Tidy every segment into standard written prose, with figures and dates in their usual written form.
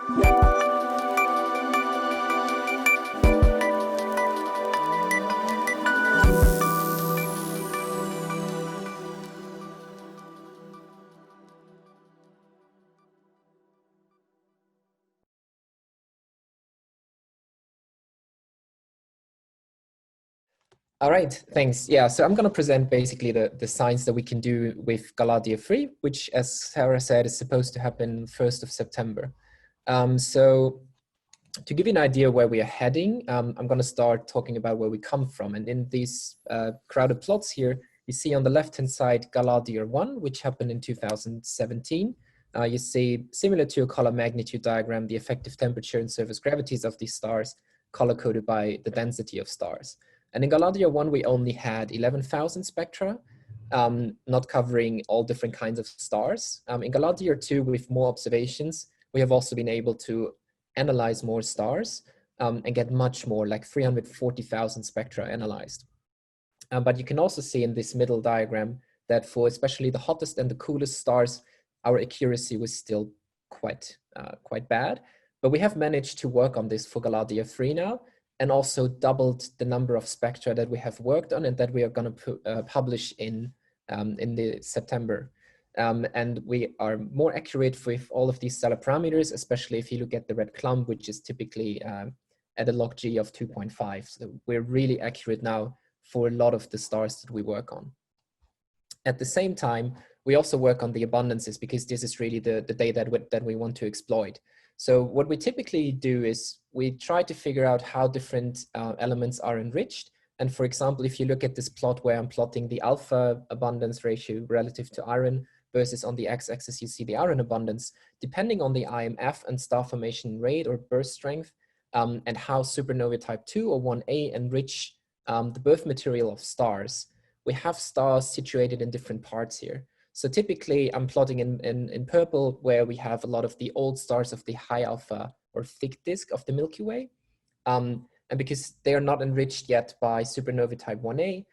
All right, thanks. Yeah, so I'm going to present basically the science that we can do with GALAH 3, which, as Sarah said, is supposed to happen 1st of September. So to give you an idea where we are heading, I'm going to start talking about where we come from. And in these crowded plots here, you see on the left-hand side GALAH 1, which happened in 2017. You see, similar to a color magnitude diagram, the effective temperature and surface gravities of these stars color-coded by the density of stars. And in GALAH 1, we only had 11,000 spectra, not covering all different kinds of stars. In GALAH 2, with more observations, we have also been able to analyze more stars and get much more, like 340,000 spectra analyzed. But you can also see in this middle diagram that for especially the hottest and the coolest stars, our accuracy was still quite bad. But we have managed to work on this for GALAH 3 now, and also doubled the number of spectra that we have worked on and that we are going to publish in the September. And we are more accurate with all of these stellar parameters, especially if you look at the red clump, which is typically at a log G of 2.5. So we're really accurate now for a lot of the stars that we work on. At the same time, we also work on the abundances, because this is really the data that we want to exploit. So what we typically do is we try to figure out how different elements are enriched. And for example, if you look at this plot where I'm plotting the alpha abundance ratio relative to iron versus on the x-axis, you see the iron abundance, depending on the IMF and star formation rate or burst strength, and how supernovae type 2 or 1a enrich the birth material of stars. We have stars situated in different parts here. So typically I'm plotting in purple where we have a lot of the old stars of the high alpha or thick disk of the Milky Way. And because they are not enriched yet by supernovae type 1a,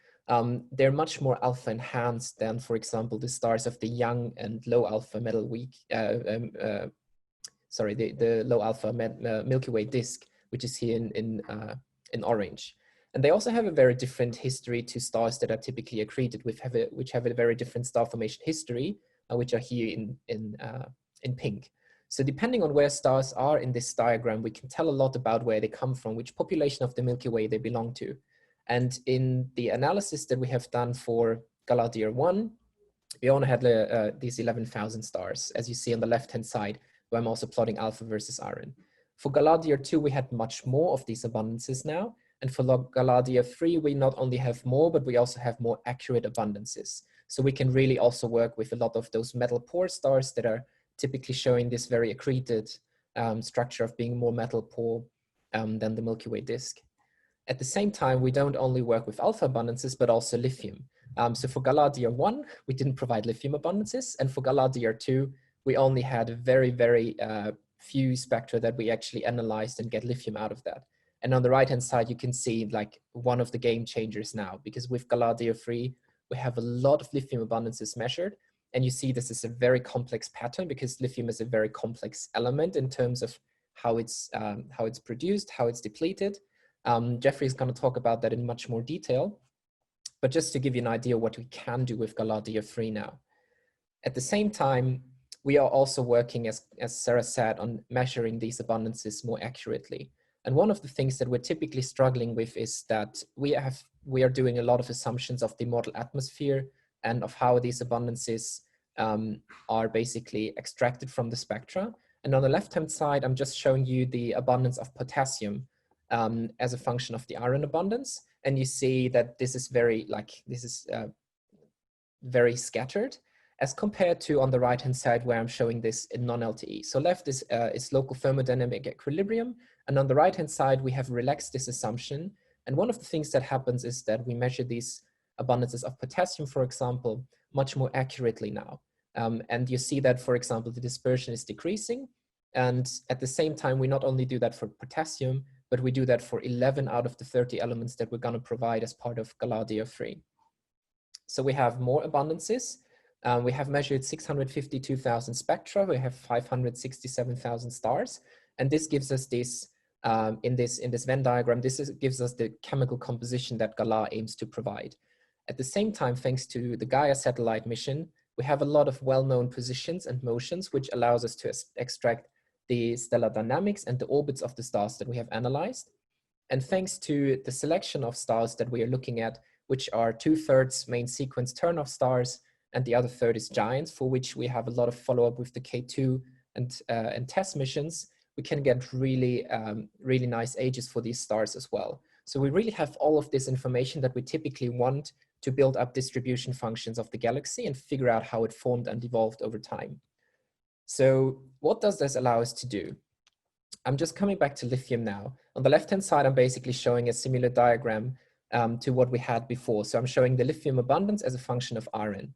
they're much more alpha enhanced than, for example, the stars of the young and low alpha metal weak, the low alpha Milky Way disk, which is here in orange. And they also have a very different history to stars that are typically accreted, which have a very different star formation history, which are here in pink. So depending on where stars are in this diagram, we can tell a lot about where they come from, which population of the Milky Way they belong to. And in the analysis that we have done for GALAH 1, we only had these 11,000 stars, as you see on the left-hand side, where I'm also plotting alpha versus iron. For GALAH 2, we had much more of these abundances now. And for GALAH 3, we not only have more, but we also have more accurate abundances. So we can really also work with a lot of those metal poor stars that are typically showing this very accreted structure of being more metal poor than the Milky Way disk. At the same time, we don't only work with alpha abundances, but also lithium. So for GALAH 1, we didn't provide lithium abundances. And for GALAH 2, we only had very, very few spectra that we actually analyzed and get lithium out of that. And on the right-hand side, you can see like one of the game changers now, because with GALAH 3, we have a lot of lithium abundances measured. And you see this is a very complex pattern, because lithium is a very complex element in terms of how it's produced, how it's depleted. Jeffrey is going to talk about that in much more detail. But just to give you an idea what we can do with GALAH 3 now. At the same time, we are also working, as Sarah said, on measuring these abundances more accurately. And one of the things that we're typically struggling with is that we are doing a lot of assumptions of the model atmosphere and of how these abundances are basically extracted from the spectra. And on the left-hand side, I'm just showing you the abundance of potassium as a function of the iron abundance. And you see that this is very scattered, as compared to on the right-hand side where I'm showing this in non-LTE. So left is local thermodynamic equilibrium, and on the right-hand side we have relaxed this assumption. And one of the things that happens is that we measure these abundances of potassium, for example, much more accurately now. And you see that, for example, the dispersion is decreasing. And at the same time, we not only do that for potassium, but we do that for 11 out of the 30 elements that we're going to provide as part of GALAH 3. So we have more abundances, We have measured 652,000 spectra. We have 567,000 stars. And this gives us this, in this Venn diagram, gives us the chemical composition that GALAH aims to provide. At the same time, thanks to the Gaia satellite mission, we have a lot of well-known positions and motions, which allows us to extract the stellar dynamics and the orbits of the stars that we have analyzed. And thanks to the selection of stars that we are looking at, which are 2/3 main sequence turn-off stars, and the other third is giants, for which we have a lot of follow-up with the K2 and TESS missions, we can get really, really nice ages for these stars as well. So we really have all of this information that we typically want to build up distribution functions of the galaxy and figure out how it formed and evolved over time. So what does this allow us to do? I'm just coming back to lithium now. On the left-hand side, I'm basically showing a similar diagram to what we had before. So I'm showing the lithium abundance as a function of iron.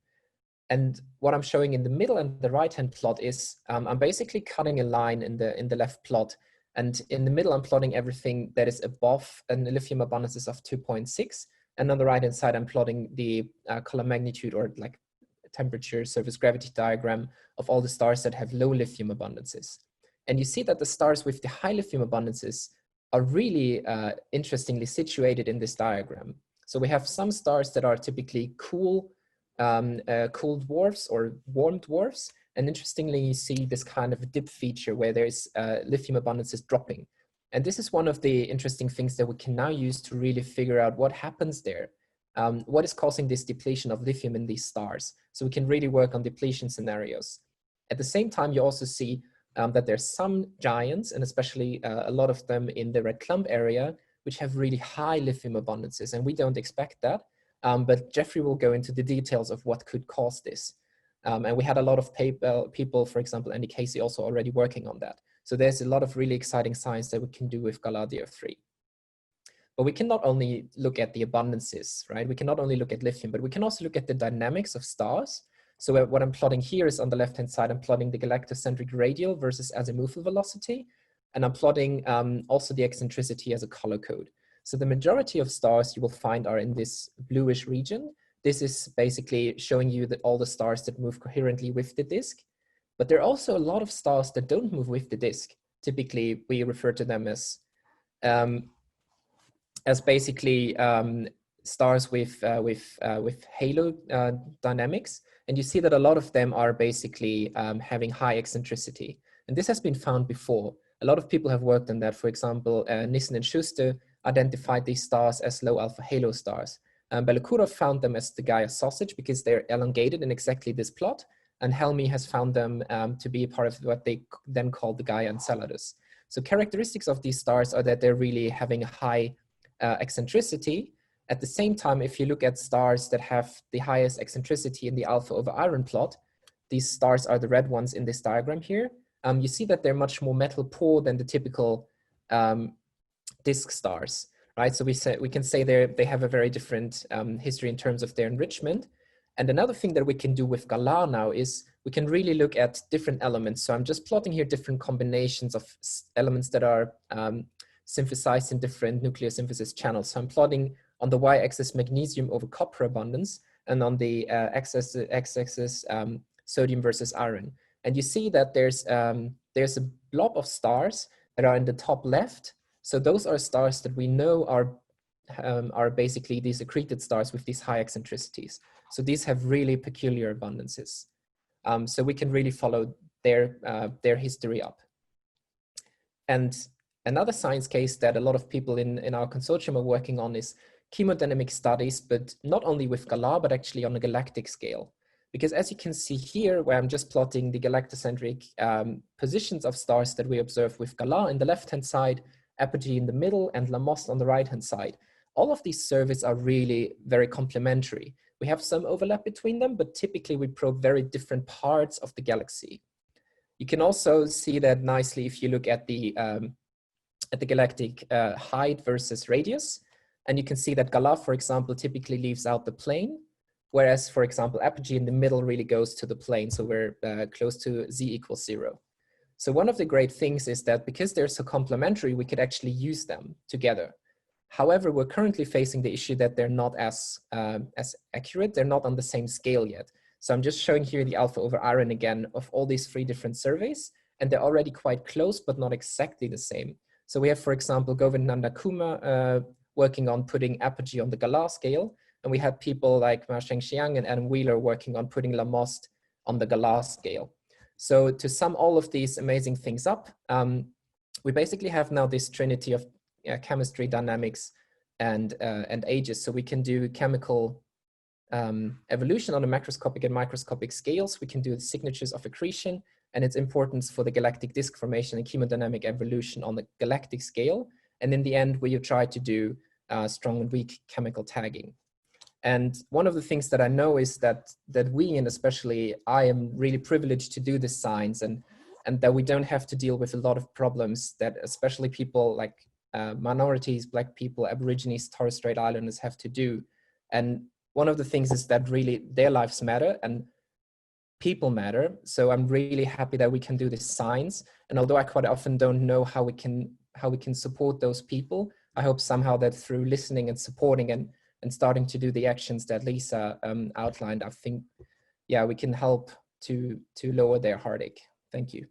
And what I'm showing in the middle and the right-hand plot is I'm basically cutting a line in the left plot. And in the middle, I'm plotting everything that is above and the lithium abundances of 2.6. And on the right-hand side, I'm plotting the color magnitude or like temperature surface gravity diagram of all the stars that have low lithium abundances. And you see that the stars with the high lithium abundances are really interestingly situated in this diagram. So we have some stars that are typically cool dwarfs or warm dwarfs. And interestingly, you see this kind of dip feature where there's lithium abundances dropping. And this is one of the interesting things that we can now use to really figure out what happens there. What is causing this depletion of lithium in these stars? So we can really work on depletion scenarios. At the same time, you also see that there's some giants, and especially a lot of them in the red clump area, which have really high lithium abundances, and we don't expect that. But Jeffrey will go into the details of what could cause this. And we had a lot of people, for example, Andy Casey, also already working on that. So there's a lot of really exciting science that we can do with GALAH DF3. But we can not only look at the abundances, right? We can not only look at lithium, but we can also look at the dynamics of stars. So what I'm plotting here is on the left-hand side, I'm plotting the galactocentric radial versus azimuthal velocity. And I'm plotting also the eccentricity as a color code. So the majority of stars you will find are in this bluish region. This is basically showing you that all the stars that move coherently with the disk. But there are also a lot of stars that don't move with the disk. Typically, we refer to them as basically stars with halo dynamics. And you see that a lot of them are basically having high eccentricity. And this has been found before. A lot of people have worked on that. For example, Nissen and Schuster identified these stars as low alpha halo stars. Belokurov found them as the Gaia sausage because they're elongated in exactly this plot. And Helmy has found them to be part of what they then called the Gaia Enceladus. So characteristics of these stars are that they're really having a high eccentricity. At the same time, if you look at stars that have the highest eccentricity in the alpha over iron plot, these stars are the red ones in this diagram here. You see that they're much more metal poor than the typical disk stars, right? So we can say they have a very different history in terms of their enrichment. And another thing that we can do with GALAH now is we can really look at different elements. So I'm just plotting here different combinations of elements that are synthesized in different nuclear synthesis channels. So I'm plotting on the y-axis magnesium over copper abundance, and on the x-axis sodium versus iron. And you see that there's a blob of stars that are in the top left. So those are stars that we know are basically these accreted stars with these high eccentricities. So these have really peculiar abundances. So we can really follow their history up. And another science case that a lot of people in our consortium are working on is chemodynamic studies, but not only with GALAH, but actually on a galactic scale. Because as you can see here, where I'm just plotting the galactocentric positions of stars that we observe with GALAH in the left-hand side, Apogee in the middle, and Lamoste on the right-hand side. All of these surveys are really very complementary. We have some overlap between them, but typically we probe very different parts of the galaxy. You can also see that nicely if you look at the galactic height versus radius. And you can see that GALAH, for example, typically leaves out the plane, whereas, for example, Apogee in the middle really goes to the plane. So we're close to z = 0. So one of the great things is that because they're so complementary, we could actually use them together. However, we're currently facing the issue that they're not as accurate. They're not on the same scale yet. So I'm just showing here the alpha over iron again of all these 3 different surveys, and they're already quite close, but not exactly the same. So we have, for example, Govind Nandakuma working on putting apogee on the GALAH scale, and we had people like Ma Shengxiang and Adam Wheeler working on putting Lamoste on the GALAH scale. So to sum all of these amazing things up, we basically have now this trinity of chemistry, dynamics, and ages. So we can do chemical evolution on the macroscopic and microscopic scales. We can do the signatures of accretion and its importance for the galactic disk formation and chemodynamic evolution on the galactic scale. And in the end, we try to do strong and weak chemical tagging. And one of the things that I know is that we, and especially I, am really privileged to do this science, and that we don't have to deal with a lot of problems that especially people like minorities, Black people, Aborigines, Torres Strait Islanders have to do. And one of the things is that really their lives matter and people matter. So I'm really happy that we can do this science. And although I quite often don't know how we can support those people, I hope somehow that through listening and supporting and starting to do the actions that Lisa outlined, I think, yeah, we can help to lower their heartache. Thank you.